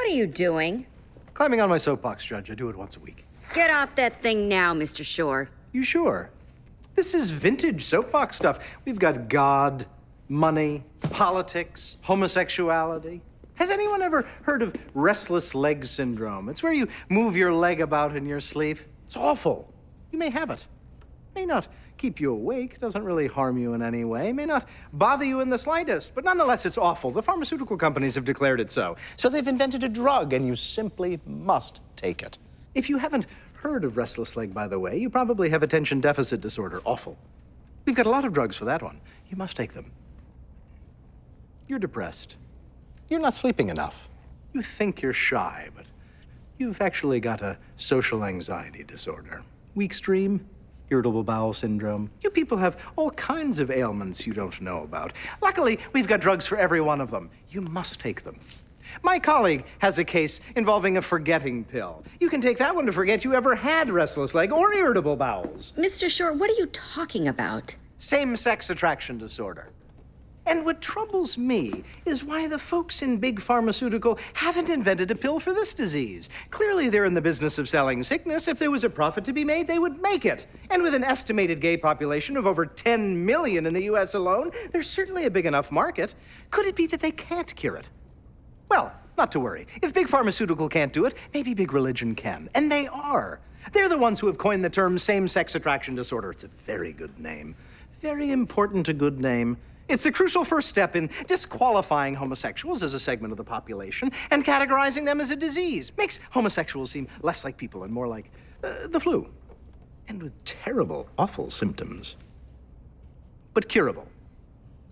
are you doing? Climbing on my soapbox, Judge. I do it once a week. Get off that thing now, Mr. Shore. You sure? This is vintage soapbox stuff. We've got God, money, politics, homosexuality. Has anyone ever heard of restless leg syndrome? It's where you move your leg about in your sleep. It's awful. You may have it. May not keep you awake, doesn't really harm you in any way, may not bother you in the slightest, but nonetheless, it's awful. The pharmaceutical companies have declared it so. So they've invented a drug, and you simply must take it. If you haven't heard of restless leg, by the way, you probably have attention deficit disorder. Awful. We've got a lot of drugs for that one. You must take them. You're depressed. You're not sleeping enough. You think you're shy, but you've actually got a social anxiety disorder. Weak stream, irritable bowel syndrome. You people have all kinds of ailments you don't know about. Luckily, we've got drugs for every one of them. You must take them. My colleague has a case involving a forgetting pill. You can take that one to forget you ever had restless leg or irritable bowels. Mr. Shore, what are you talking about? Same-sex attraction disorder. And what troubles me is why the folks in big pharmaceutical haven't invented a pill for this disease. Clearly, they're in the business of selling sickness. If there was a profit to be made, they would make it. And with an estimated gay population of over 10 million in the US alone, there's certainly a big enough market. Could it be that they can't cure it? Well, not to worry. If big pharmaceutical can't do it, maybe big religion can. And they are. They're the ones who have coined the term same-sex attraction disorder. It's a very good name. Very important, a good name. It's the crucial first step in disqualifying homosexuals as a segment of the population and categorizing them as a disease. Makes homosexuals seem less like people and more like the flu. And with terrible, awful symptoms. But curable.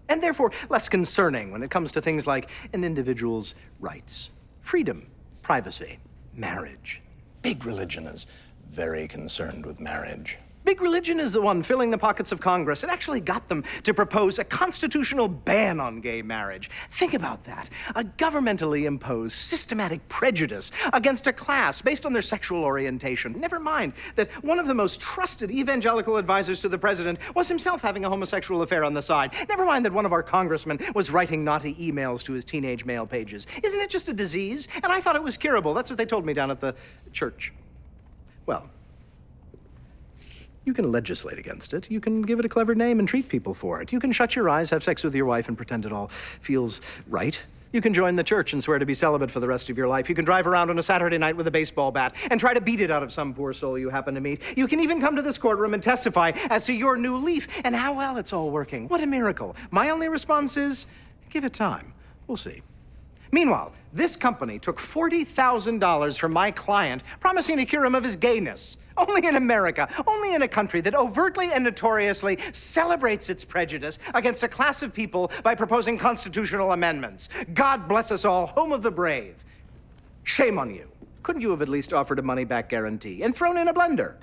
And therefore less concerning when it comes to things like an individual's rights, freedom, privacy, marriage. Big religion is very concerned with marriage. Big religion is the one filling the pockets of Congress. It actually got them to propose a constitutional ban on gay marriage. Think about that. A governmentally imposed systematic prejudice against a class based on their sexual orientation. Never mind that one of the most trusted evangelical advisors to the president was himself having a homosexual affair on the side. Never mind that one of our congressmen was writing naughty emails to his teenage mail pages. Isn't it just a disease? And I thought it was curable. That's what they told me down at the church. Well, you can legislate against it. You can give it a clever name and treat people for it. You can shut your eyes, have sex with your wife, and pretend it all feels right. You can join the church and swear to be celibate for the rest of your life. You can drive around on a Saturday night with a baseball bat and try to beat it out of some poor soul you happen to meet. You can even come to this courtroom and testify as to your new leaf and how well it's all working. What a miracle. My only response is, give it time. We'll see. Meanwhile, this company took $40,000 from my client, promising to cure him of his gayness. Only in America, only in a country that overtly and notoriously celebrates its prejudice against a class of people by proposing constitutional amendments. God bless us all, home of the brave. Shame on you. Couldn't you have at least offered a money-back guarantee and thrown in a blender?